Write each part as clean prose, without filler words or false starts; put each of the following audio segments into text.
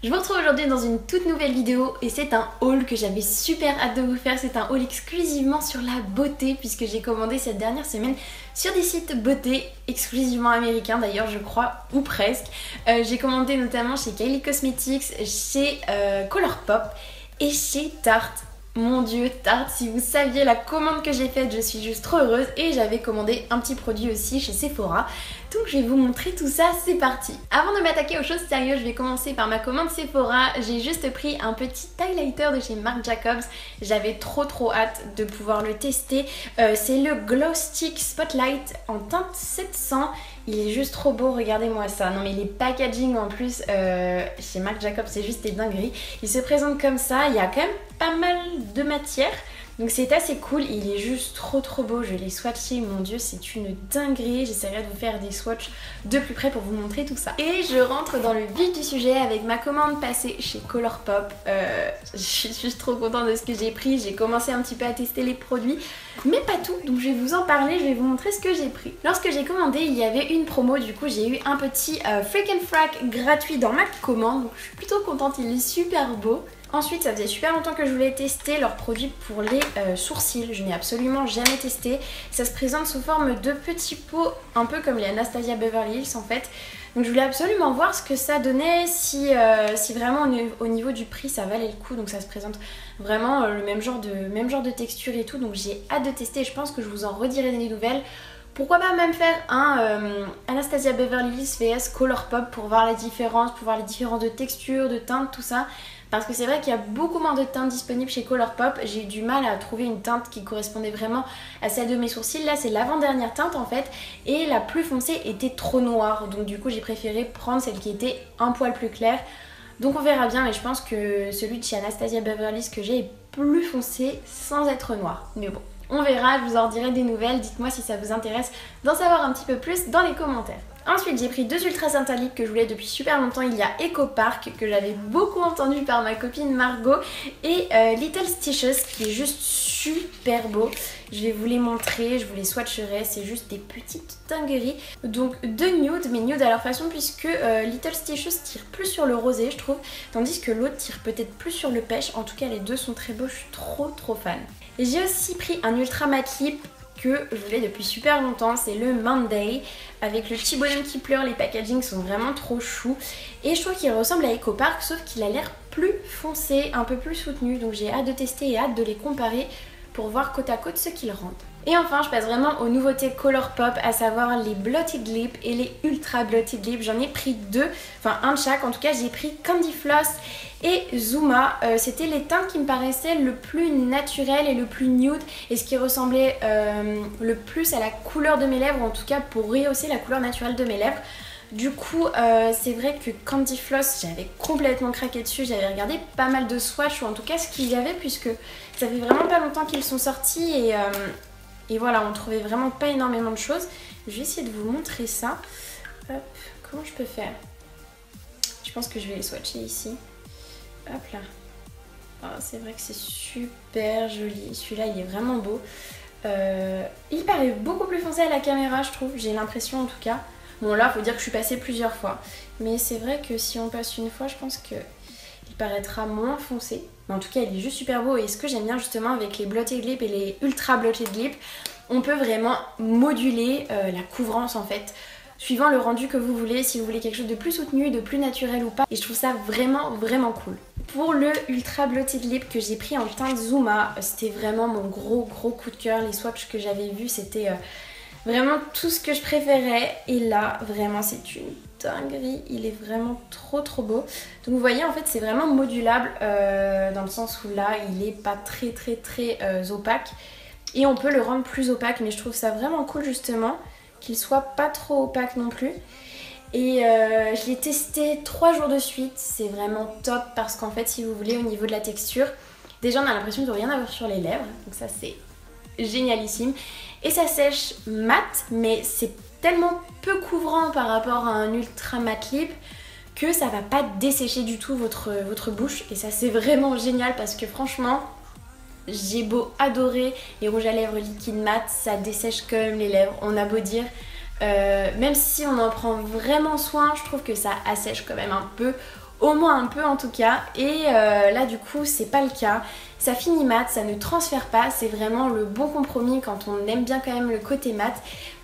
Je vous retrouve aujourd'hui dans une toute nouvelle vidéo et c'est un haul que j'avais super hâte de vous faire. C'est un haul exclusivement sur la beauté puisque j'ai commandé cette dernière semaine sur des sites beauté exclusivement américains d'ailleurs je crois, ou presque. J'ai commandé notamment chez Kylie Cosmetics, chez Colourpop et chez Tarte. Mon dieu, Tarte, si vous saviez la commande que j'ai faite, je suis juste trop heureuse. Et j'avais commandé un petit produit aussi chez Sephora. Donc je vais vous montrer tout ça, c'est parti. Avant de m'attaquer aux choses sérieuses, je vais commencer par ma commande Sephora. J'ai juste pris un petit highlighter de chez Marc Jacobs. J'avais trop hâte de pouvoir le tester. C'est le Glow Stick Spotlight en teinte 700. Il est juste trop beau, regardez-moi ça. Non mais les packaging en plus chez Marc Jacobs, c'est juste des dingueries. Il se présente comme ça, il y a quand même pas mal de matière. Donc c'est assez cool, il est juste trop beau, je l'ai swatché, mon dieu c'est une dinguerie. J'essaierai de vous faire des swatchs de plus près pour vous montrer tout ça. Et je rentre dans le vif du sujet avec ma commande passée chez Colourpop. Je suis juste trop contente de ce que j'ai pris, j'ai commencé un petit peu à tester les produits, mais pas tout, donc je vais vous en parler, je vais vous montrer ce que j'ai pris. Lorsque j'ai commandé, il y avait une promo, du coup j'ai eu un petit Freak and Frack gratuit dans ma commande, donc je suis plutôt contente, il est super beau. Ensuite, ça faisait super longtemps que je voulais tester leurs produits pour les sourcils. Je n'ai absolument jamais testé. Ça se présente sous forme de petits pots, un peu comme les Anastasia Beverly Hills en fait. Donc je voulais absolument voir ce que ça donnait, si vraiment au niveau du prix ça valait le coup. Donc ça se présente vraiment le même genre de texture et tout. Donc j'ai hâte de tester et je pense que je vous en redirai des nouvelles. Pourquoi pas même faire un Anastasia Beverly Hills vs Colourpop pour voir la différence, pour voir les différences de texture, de teinte, tout ça. Parce que c'est vrai qu'il y a beaucoup moins de teintes disponibles chez Colourpop. J'ai eu du mal à trouver une teinte qui correspondait vraiment à celle de mes sourcils. Là c'est l'avant-dernière teinte en fait. Et la plus foncée était trop noire. Donc du coup j'ai préféré prendre celle qui était un poil plus claire. Donc on verra bien, mais je pense que celui de chez Anastasia Beverly Hills que j'ai est plus foncé sans être noir. Mais bon, on verra, je vous en dirai des nouvelles. Dites-moi si ça vous intéresse d'en savoir un petit peu plus dans les commentaires. Ensuite j'ai pris deux Ultra Tinta Lip que je voulais depuis super longtemps. Il y a Eco Park que j'avais beaucoup entendu par ma copine Margot et Little Stitches qui est juste super beau. Je vais vous les montrer, je vous les swatcherai, c'est juste des petites dingueries. Donc deux nudes, mais nudes à leur façon puisque Little Stitches tire plus sur le rosé je trouve, tandis que l'autre tire peut-être plus sur le pêche. En tout cas les deux sont très beaux, je suis trop fan. J'ai aussi pris un Ultra Matte Lip que je voulais depuis super longtemps, c'est le Monday avec le petit bonhomme qui pleure. Les packaging sont vraiment trop choux et je trouve qu'il ressemble à Eco Park sauf qu'il a l'air plus foncé, un peu plus soutenu, donc j'ai hâte de tester et hâte de les comparer pour voir côte à côte ce qu'ils rendent. Et enfin je passe vraiment aux nouveautés Colourpop, à savoir les Blotted Lip et les Ultra Blotted Lip. J'en ai pris deux, enfin un de chaque. En tout cas j'ai pris Candy Floss et Zuma. C'était les teintes qui me paraissaient le plus naturel et le plus nude et ce qui ressemblait le plus à la couleur de mes lèvres, en tout cas pour rehausser la couleur naturelle de mes lèvres. Du coup c'est vrai que Candy Floss j'avais complètement craqué dessus, j'avais regardé pas mal de swatchs ou en tout cas ce qu'il y avait puisque ça fait vraiment pas longtemps qu'ils sont sortis et voilà, on trouvait vraiment pas énormément de choses. Je vais essayer de vous montrer ça. Hop, comment je peux faire? Je pense que je vais les swatcher ici. Hop là. Oh, c'est vrai que c'est super joli. Celui-là il est vraiment beau. Il paraît beaucoup plus foncé à la caméra je trouve, j'ai l'impression en tout cas. Bon là faut dire que je suis passée plusieurs fois. Mais c'est vrai que si on passe une fois je pense que il paraîtra moins foncé. Mais en tout cas il est juste super beau et ce que j'aime bien justement avec les Blotted Lip et les Ultra Blotted Lip, on peut vraiment moduler la couvrance en fait. Suivant le rendu que vous voulez, si vous voulez quelque chose de plus soutenu, de plus naturel ou pas. Et je trouve ça vraiment cool. Pour le Ultra Blotted Lip que j'ai pris en teinte Zuma, c'était vraiment mon gros coup de cœur. Les swatchs que j'avais vus c'était vraiment tout ce que je préférais. Et là vraiment c'est une dinguerie, il est vraiment trop beau. Donc vous voyez en fait c'est vraiment modulable dans le sens où là il est pas très opaque. Et on peut le rendre plus opaque mais je trouve ça vraiment cool justement qu'il soit pas trop opaque non plus. Et je l'ai testé 3 jours de suite, c'est vraiment top parce qu'en fait si vous voulez au niveau de la texture, déjà on a l'impression de rien avoir sur les lèvres, donc ça c'est génialissime. Et ça sèche mat mais c'est tellement peu couvrant par rapport à un Ultra Matte Lip que ça va pas dessécher du tout votre bouche et ça c'est vraiment génial parce que franchement j'ai beau adorer les rouges à lèvres liquide mat, ça dessèche quand même les lèvres, on a beau dire. Même si on en prend vraiment soin, je trouve que ça assèche quand même un peu au moins un peu en tout cas, et là du coup c'est pas le cas. Ça finit mat, ça ne transfère pas, c'est vraiment le bon compromis quand on aime bien quand même le côté mat,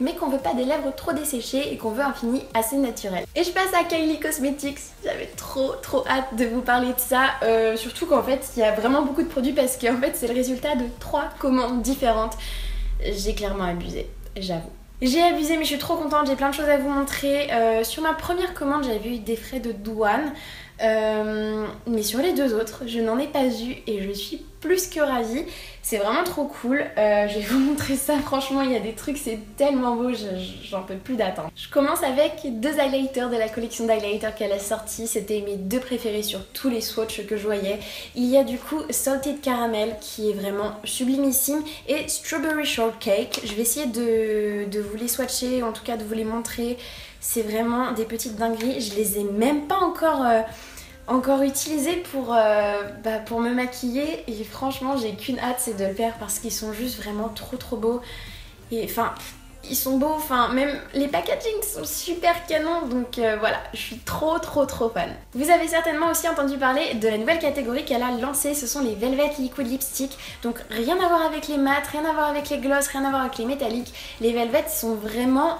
mais qu'on veut pas des lèvres trop desséchées et qu'on veut un fini assez naturel. Et je passe à Kylie Cosmetics, j'avais trop hâte de vous parler de ça, surtout qu'en fait il y a vraiment beaucoup de produits parce qu'en fait c'est le résultat de 3 commandes différentes. J'ai clairement abusé, j'avoue. J'ai abusé mais je suis trop contente, j'ai plein de choses à vous montrer. Sur ma première commande j'avais eu des frais de douane. Mais sur les 2 autres, je n'en ai pas eu et je suis plus que ravie. C'est vraiment trop cool. Je vais vous montrer ça. Franchement, il y a des trucs, c'est tellement beau, j'en peux plus d'attendre. Je commence avec 2 highlighters de la collection d'highlighters qu'elle a sorti. C'était mes 2 préférés sur tous les swatchs que je voyais. Il y a du coup Salted Caramel qui est vraiment sublimissime et Strawberry Shortcake. Je vais essayer de vous les swatcher, en tout cas de vous les montrer. C'est vraiment des petites dingueries. Je les ai même pas encore utilisés pour me maquiller. Et franchement, j'ai qu'une hâte, c'est de le faire parce qu'ils sont juste vraiment trop beaux. Et enfin, ils sont beaux. Enfin, même les packagings sont super canons. Donc voilà, je suis trop fan. Vous avez certainement aussi entendu parler de la nouvelle catégorie qu'elle a lancée. Ce sont les Velvet Liquid Lipstick. Donc rien à voir avec les mats, rien à voir avec les gloss, rien à voir avec les métalliques. Les Velvet sont vraiment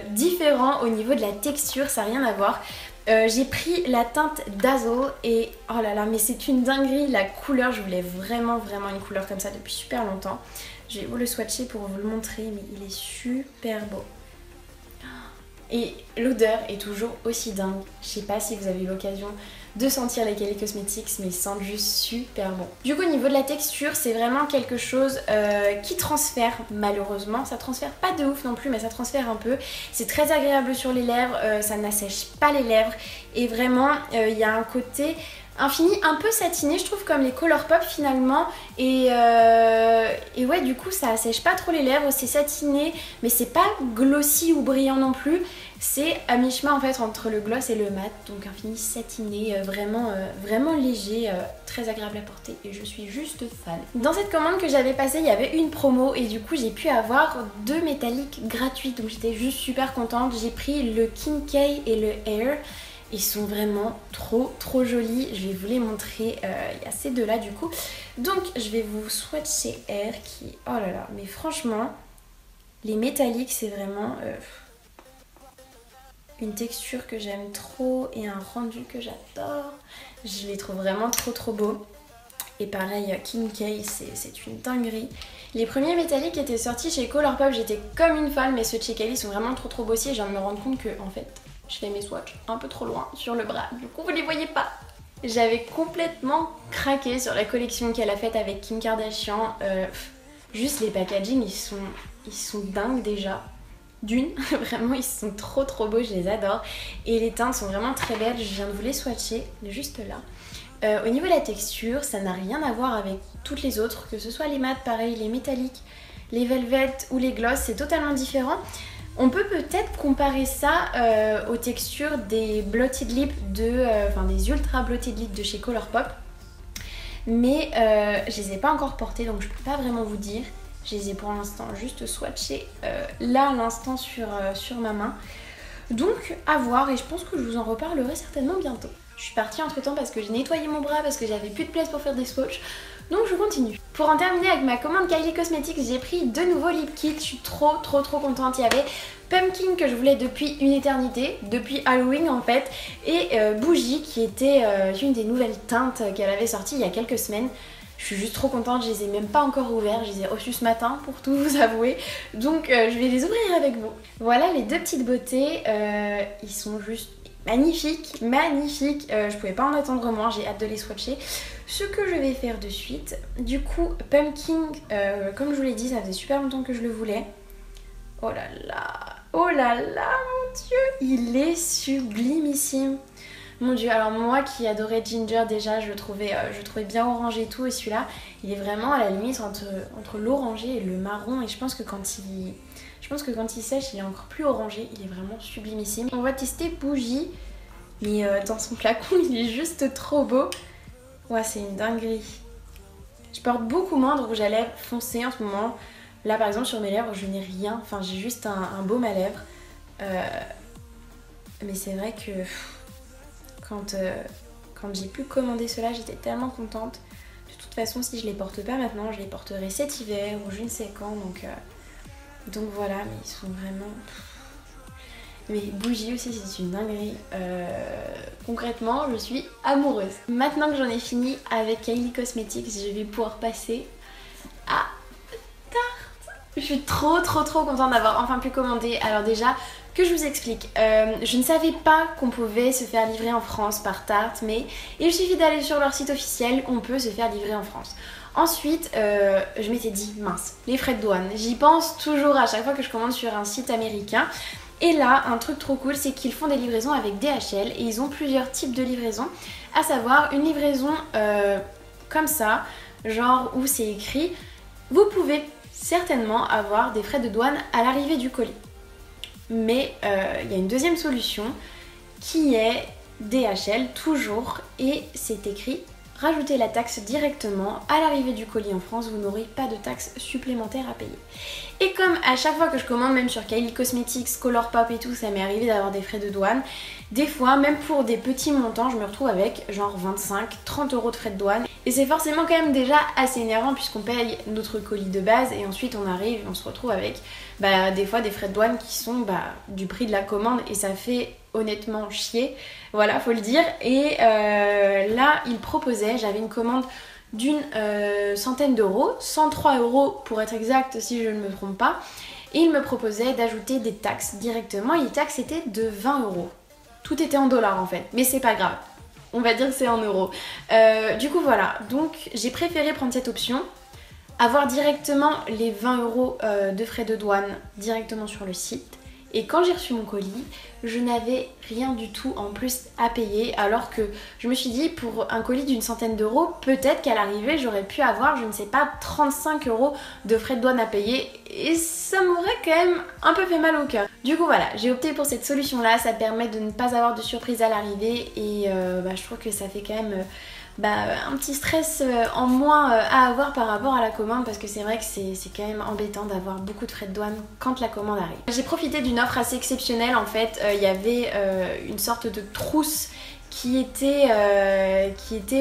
différents au niveau de la texture, ça n'a rien à voir. J'ai pris la teinte Dazzle et oh là là, mais c'est une dinguerie la couleur. Je voulais vraiment une couleur comme ça depuis super longtemps. Je vais vous le swatcher pour vous le montrer, mais il est super beau. Et l'odeur est toujours aussi dingue. Je sais pas si vous avez eu l'occasion de sentir les Kylie Cosmetics, mais ils sentent juste super bon. Du coup, au niveau de la texture, c'est vraiment quelque chose qui transfère malheureusement. Ça transfère pas de ouf non plus, mais ça transfère un peu. C'est très agréable sur les lèvres, ça n'assèche pas les lèvres. Et vraiment, il y a un côté... un fini un peu satiné, je trouve, comme les Colourpop finalement. Et ouais, du coup, ça assèche pas trop les lèvres, c'est satiné, mais c'est pas glossy ou brillant non plus. C'est à mi-chemin en fait entre le gloss et le mat, donc un fini satiné, vraiment léger, très agréable à porter et je suis juste fan. Dans cette commande que j'avais passée, il y avait une promo et du coup j'ai pu avoir 2 métalliques gratuits, donc j'étais juste super contente. J'ai pris le Kim K et le Air. Ils sont vraiment trop jolis. Je vais vous les montrer. Il y a ces 2 là du coup. Donc je vais vous swatcher Air qui... oh là là, mais franchement, les métalliques c'est vraiment une texture que j'aime trop et un rendu que j'adore. Je les trouve vraiment trop beaux. Et pareil, Kim K, c'est une dinguerie. Les premiers métalliques étaient sortis chez Colourpop, j'étais comme une folle, mais ceux de chez Kylie sont vraiment trop beaux aussi. Et je viens de me rendre compte que en fait, je fais mes swatchs un peu trop loin sur le bras, du coup vous les voyez pas. J'avais complètement craqué sur la collection qu'elle a faite avec Kim Kardashian. Juste les packaging, ils sont dingues déjà. D'une, vraiment ils sont trop beaux, je les adore. Et les teintes sont vraiment très belles, je viens de vous les swatcher, juste là. Au niveau de la texture, ça n'a rien à voir avec toutes les autres, que ce soit les mats, pareil, les métalliques, les velvet ou les gloss, c'est totalement différent. On peut peut-être comparer ça aux textures des blotted lips des ultra blotted lips de chez Colourpop. Mais je les ai pas encore portés donc je peux pas vraiment vous dire. Je les ai pour l'instant juste swatchés là à l'instant sur ma main. Donc à voir et je pense que je vous en reparlerai certainement bientôt. Je suis partie entre temps parce que j'ai nettoyé mon bras, parce que j'avais plus de place pour faire des swatchs. Donc je continue. Pour en terminer avec ma commande Kylie Cosmetics, j'ai pris 2 nouveaux lip kits. Je suis trop contente. Il y avait Pumpkin que je voulais depuis une éternité, depuis Halloween en fait, et Bougie qui était une des nouvelles teintes qu'elle avait sorties il y a quelques semaines. Je suis juste trop contente, je les ai même pas encore ouverts, je les ai reçus ce matin pour tout vous avouer. Donc je vais les ouvrir avec vous. Voilà les 2 petites beautés, ils sont juste magnifiques. Je pouvais pas en attendre moins, j'ai hâte de les swatcher. Ce que je vais faire de suite, du coup Pumpkin, comme je vous l'ai dit, ça faisait super longtemps que je le voulais. Oh là là, mon dieu, il est sublimissime. Mon dieu, alors moi qui adorais Ginger déjà, je le trouvais bien orangé et tout, et celui-là, il est vraiment à la limite entre l'orangé et le marron, et je pense que quand il sèche, il est encore plus orangé, il est vraiment sublimissime. On va tester Bougie, mais dans son flacon, il est juste trop beau. Ouais, c'est une dinguerie. Je porte beaucoup moins de rouge à lèvres foncé en ce moment. Là par exemple sur mes lèvres je n'ai rien, enfin j'ai juste un baume à lèvres. Mais c'est vrai que quand quand j'ai pu commander cela, j'étais tellement contente. De toute façon, si je les porte pas maintenant, je les porterai cet hiver ou je ne sais quand. Donc voilà, mais ils sont vraiment... Mais bougie aussi, c'est une dinguerie. Concrètement, je suis amoureuse. Maintenant que j'en ai fini avec Kylie Cosmetics, je vais pouvoir passer à Tarte. Je suis trop contente d'avoir enfin pu commander. Alors déjà, que je vous explique. Je ne savais pas qu'on pouvait se faire livrer en France par Tarte, mais il suffit d'aller sur leur site officiel, on peut se faire livrer en France. Ensuite, je m'étais dit, mince, les frais de douane. J'y pense toujours à chaque fois que je commande sur un site américain. Et là, un truc trop cool, c'est qu'ils font des livraisons avec DHL et ils ont plusieurs types de livraisons, à savoir une livraison comme ça, genre où c'est écrit « Vous pouvez certainement avoir des frais de douane à l'arrivée du colis ». Mais il y a une deuxième solution qui est DHL toujours et c'est écrit « Rajoutez la taxe directement à l'arrivée du colis en France, vous n'aurez pas de taxe supplémentaire à payer ». Et comme à chaque fois que je commande, même sur Kylie Cosmetics, Colourpop et tout, ça m'est arrivé d'avoir des frais de douane. Des fois, même pour des petits montants, je me retrouve avec genre 25-30 € de frais de douane. Et c'est forcément quand même déjà assez énervant puisqu'on paye notre colis de base et ensuite on arrive et on se retrouve avec des fois des frais de douane qui sont du prix de la commande et ça fait honnêtement chier. Voilà, faut le dire. Et là, il proposait, j'avais une commande d'une centaine d'euros, 103 € pour être exact si je ne me trompe pas, et il me proposait d'ajouter des taxes directement et les taxes étaient de 20 €. Tout était en dollars en fait, mais c'est pas grave, on va dire que c'est en euros. Du coup voilà, donc j'ai préféré prendre cette option, avoir directement les 20 € de frais de douane directement sur le site. Et quand j'ai reçu mon colis, je n'avais rien du tout en plus à payer alors que je me suis dit pour un colis d'une centaine d'euros, peut-être qu'à l'arrivée j'aurais pu avoir, je ne sais pas, 35 € de frais de douane à payer et ça m'aurait quand même un peu fait mal au cœur. Du coup voilà, j'ai opté pour cette solution là, ça permet de ne pas avoir de surprise à l'arrivée et je trouve que ça fait quand même... un petit stress en moins à avoir par rapport à la commande parce que c'est vrai que c'est quand même embêtant d'avoir beaucoup de frais de douane quand la commande arrive. J'ai profité d'une offre assez exceptionnelle en fait, il y avait une sorte de trousse qui était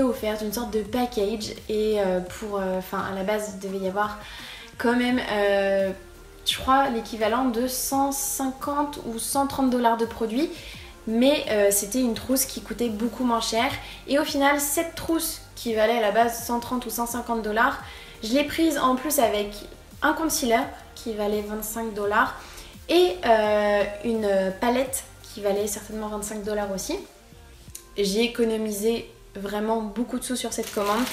offerte, une sorte de package et à la base il devait y avoir quand même je crois l'équivalent de 150 ou 130 $ de produits. Mais c'était une trousse qui coûtait beaucoup moins cher et au final cette trousse qui valait à la base 130 ou 150 $, je l'ai prise en plus avec un concealer qui valait 25 $ et une palette qui valait certainement 25 $ aussi. J'ai économisé vraiment beaucoup de sous sur cette commande.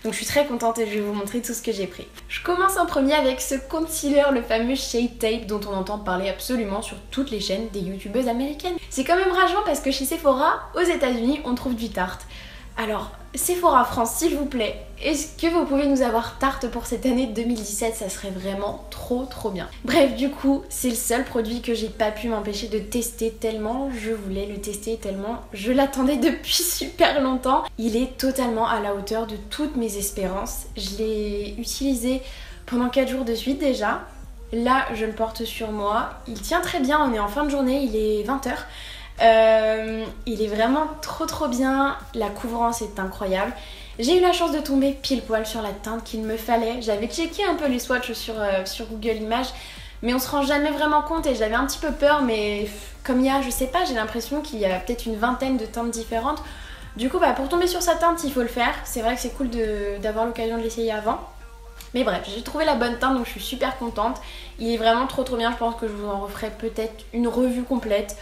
Donc je suis très contente et je vais vous montrer tout ce que j'ai pris. Je commence en premier avec ce concealer, le fameux Shape Tape dont on entend parler absolument sur toutes les chaînes des youtubeuses américaines. C'est quand même rageant parce que chez Sephora, aux États-Unis, on trouve du Tarte. Alors, Sephora France, s'il vous plaît, est-ce que vous pouvez nous avoir Tarte pour cette année 2017? Ça serait vraiment trop bien. Bref, du coup, c'est le seul produit que j'ai pas pu m'empêcher de tester tellement je voulais le tester, tellement je l'attendais depuis super longtemps. Il est totalement à la hauteur de toutes mes espérances. Je l'ai utilisé pendant 4 jours de suite déjà. Là, je le porte sur moi. Il tient très bien, on est en fin de journée, il est 20 h. Il est vraiment trop bien, la couvrance est incroyable. J'ai eu la chance de tomber pile poil sur la teinte qu'il me fallait. J'avais checké un peu les swatchs sur Google Images, mais on se rend jamais vraiment compte et j'avais un petit peu peur, mais comme il y a, je sais pas, j'ai l'impression qu'il y a peut-être une vingtaine de teintes différentes. Du coup, pour tomber sur sa teinte, il faut le faire. C'est vrai que c'est cool d'avoir l'occasion de l'essayer avant. Mais bref, j'ai trouvé la bonne teinte donc je suis super contente. Il est vraiment trop bien, je pense que je vous en referai peut-être une revue complète.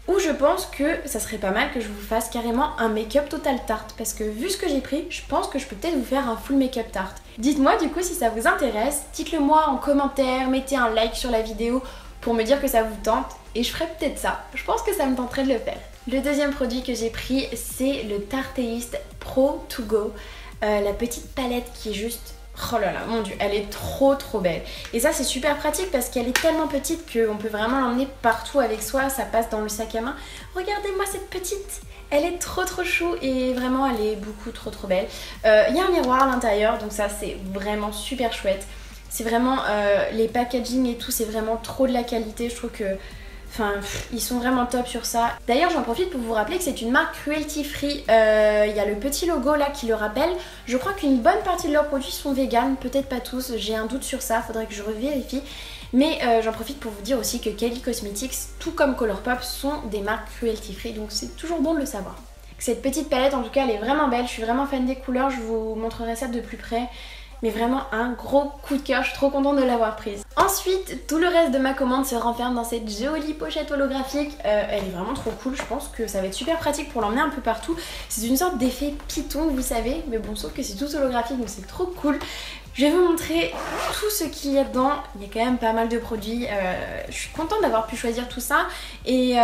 Ou je pense que ça serait pas mal que je vous fasse carrément un make-up total Tarte parce que vu ce que j'ai pris, je pense que je peux peut-être vous faire un full make-up Tarte. Dites-moi du coup si ça vous intéresse, dites-le moi en commentaire, mettez un like sur la vidéo pour me dire que ça vous tente et je ferai peut-être ça. Je pense que ça me tenterait de le faire. Le deuxième produit que j'ai pris, c'est le Tarteist Pro To Go, la petite palette qui est juste... Oh là là, mon dieu, elle est trop belle. Et ça c'est super pratique parce qu'elle est tellement petite qu'on peut vraiment l'emmener partout avec soi, ça passe dans le sac à main. Regardez-moi cette petite, elle est trop chou et vraiment elle est beaucoup trop belle. Il y a un miroir à l'intérieur donc ça c'est vraiment super chouette. C'est vraiment les packaging et tout, c'est vraiment trop de la qualité, je trouve que Enfin, ils sont vraiment top sur ça. D'ailleurs, j'en profite pour vous rappeler que c'est une marque cruelty free. Il y a le petit logo là qui le rappelle. Je crois qu'une bonne partie de leurs produits sont véganes, peut-être pas tous. J'ai un doute sur ça, faudrait que je revérifie. Mais j'en profite pour vous dire aussi que Kylie Cosmetics, tout comme Colourpop, sont des marques cruelty free. Donc c'est toujours bon de le savoir. Cette petite palette, en tout cas, elle est vraiment belle. Je suis vraiment fan des couleurs. Je vous montrerai ça de plus près. Mais vraiment un gros coup de cœur, je suis trop contente de l'avoir prise. Ensuite, tout le reste de ma commande se renferme dans cette jolie pochette holographique. Elle est vraiment trop cool, je pense que ça va être super pratique pour l'emmener un peu partout. C'est une sorte d'effet Python, vous savez, mais bon, sauf que c'est tout holographique, donc c'est trop cool. Je vais vous montrer tout ce qu'il y a dedans. Il y a quand même pas mal de produits. Je suis contente d'avoir pu choisir tout ça. Et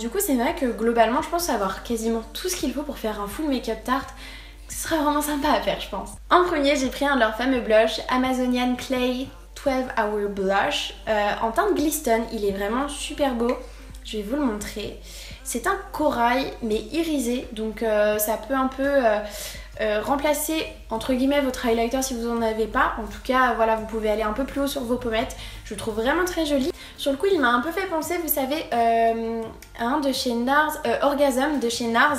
du coup, c'est vrai que globalement, je pense avoir quasiment tout ce qu'il faut pour faire un full make-up tarte. Ce serait vraiment sympa à faire, je pense. En premier, j'ai pris un de leurs fameux blushs, Amazonian Clay 12 Hour Blush en teinte Glisten. Il est vraiment super beau. Je vais vous le montrer. C'est un corail mais irisé, donc ça peut un peu remplacer entre guillemets votre highlighter si vous en avez pas. En tout cas, voilà, vous pouvez aller un peu plus haut sur vos pommettes. Je le trouve vraiment très joli. Sur le coup, il m'a un peu fait penser, vous savez, un de chez NARS, Orgasm de chez NARS.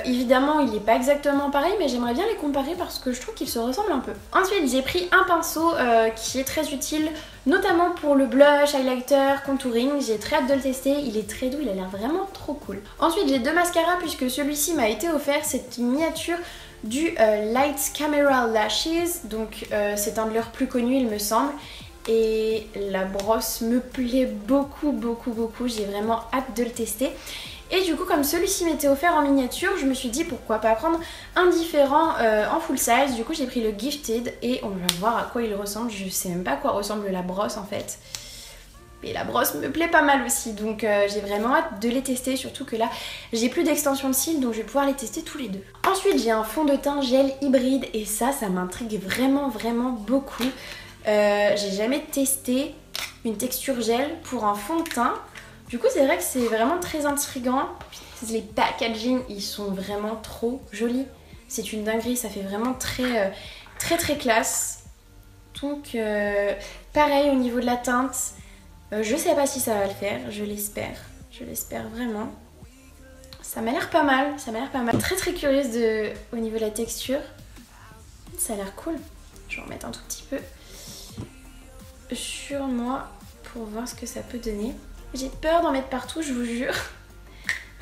Évidemment, il n'est pas exactement pareil, mais j'aimerais bien les comparer parce que je trouve qu'ils se ressemblent un peu. Ensuite, j'ai pris un pinceau qui est très utile, notamment pour le blush, highlighter, contouring. J'ai très hâte de le tester, il est très doux, il a l'air vraiment trop cool. Ensuite, j'ai deux mascaras puisque celui-ci m'a été offert, c'est une miniature du Lights Camera Lashes, donc c'est un de leurs plus connus il me semble. Et la brosse me plaît beaucoup, j'ai vraiment hâte de le tester. Et du coup, comme celui-ci m'était offert en miniature, je me suis dit pourquoi pas prendre un différent en full size. Du coup, j'ai pris le Gifted et on va voir à quoi il ressemble. Je sais même pas à quoi ressemble la brosse en fait. Mais la brosse me plaît pas mal aussi, donc j'ai vraiment hâte de les tester, surtout que là j'ai plus d'extension de cils, donc je vais pouvoir les tester tous les deux. Ensuite, j'ai un fond de teint gel hybride et ça m'intrigue vraiment beaucoup. J'ai jamais testé une texture gel pour un fond de teint. Du coup, c'est vrai que c'est vraiment très intriguant. Les packaging, ils sont vraiment trop jolis. C'est une dinguerie, ça fait vraiment très classe. Donc, pareil au niveau de la teinte. Je sais pas si ça va le faire, je l'espère. Je l'espère vraiment. Ça m'a l'air pas mal, Très curieuse au niveau de la texture. Ça a l'air cool. Je vais en mettre un tout petit peu sur moi pour voir ce que ça peut donner. J'ai peur d'en mettre partout, je vous jure.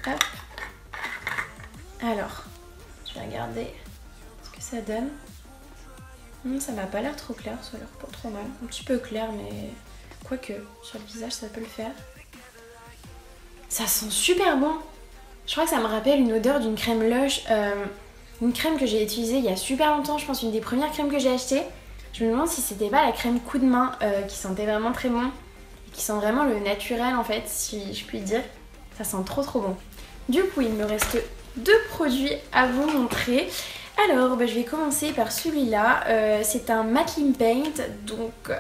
Hop. Alors, je vais regarder ce que ça donne. Ça m'a pas l'air trop clair, ça a l'air pas trop mal. Un petit peu clair, mais quoique, sur le visage ça peut le faire. Ça sent super bon. Je crois que ça me rappelle une odeur d'une crème Lush. Une crème que j'ai utilisée il y a super longtemps, je pense une des premières crèmes que j'ai achetées. Je me demande si c'était pas la crème coup de main qui sentait vraiment très bon. Et qui sent vraiment le naturel en fait, si je puis dire. Ça sent trop bon. Du coup, il me reste deux produits à vous montrer. Alors, je vais commencer par celui-là. C'est un matte lip paint, donc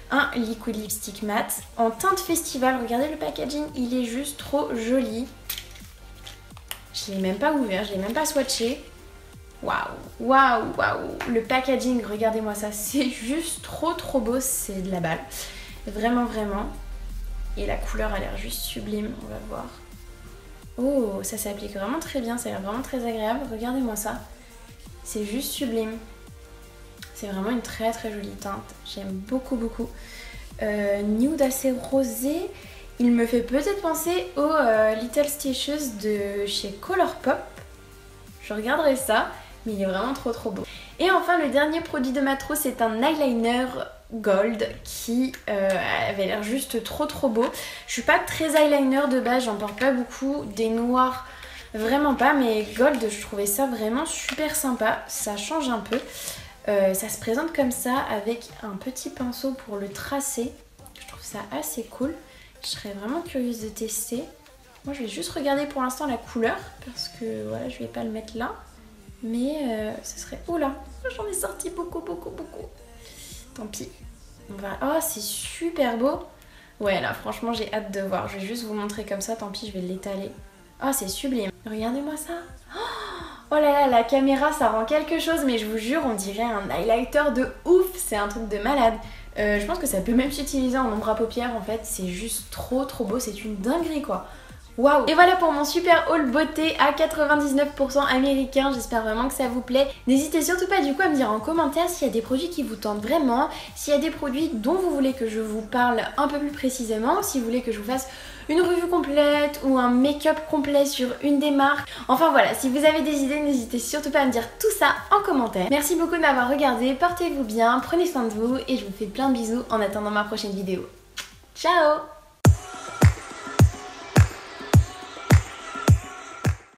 un liquid lipstick matte en teinte festival. Regardez le packaging, il est juste trop joli. Je l'ai même pas ouvert, je l'ai même pas swatché. Waouh. Le packaging, regardez-moi ça, c'est juste trop beau, c'est de la balle. Vraiment. Et la couleur a l'air juste sublime, on va voir. Oh, ça s'applique vraiment très bien, ça a l'air vraiment très agréable. Regardez-moi ça, c'est juste sublime. C'est vraiment une très jolie teinte, j'aime beaucoup. Nude assez rosé. Il me fait peut-être penser au Little Stitches de chez Colourpop. Je regarderai ça, mais il est vraiment trop beau. Et enfin, le dernier produit de ma trousse, c'est un eyeliner gold qui avait l'air juste trop beau. Je suis pas très eyeliner de base, j'en porte pas beaucoup. Des noirs, vraiment pas, mais gold, je trouvais ça vraiment super sympa. Ça change un peu. Ça se présente comme ça avec un petit pinceau pour le tracer. Je trouve ça assez cool. Je serais vraiment curieuse de tester. Moi, je vais juste regarder pour l'instant la couleur parce que voilà, je vais pas le mettre là. Mais ce serait... Oula, j'en ai sorti beaucoup. Tant pis. On va... Oh, c'est super beau. Ouais, là, franchement, j'ai hâte de voir. Je vais juste vous montrer comme ça. Tant pis, je vais l'étaler. Oh, c'est sublime. Regardez-moi ça. Oh là là, la caméra, ça rend quelque chose. Mais je vous jure, on dirait un highlighter de ouf. C'est un truc de malade. Je pense que ça peut même s'utiliser en ombre à paupières en fait, c'est juste trop beau, c'est une dinguerie quoi. Waouh! Et voilà pour mon super haul beauté à 99% américain, j'espère vraiment que ça vous plaît. N'hésitez surtout pas du coup à me dire en commentaire s'il y a des produits qui vous tentent vraiment, s'il y a des produits dont vous voulez que je vous parle un peu plus précisément, si vous voulez que je vous fasse une revue complète ou un make-up complet sur une des marques. Enfin voilà, si vous avez des idées, n'hésitez surtout pas à me dire tout ça en commentaire. Merci beaucoup de m'avoir regardé, portez-vous bien, prenez soin de vous et je vous fais plein de bisous en attendant ma prochaine vidéo. Ciao!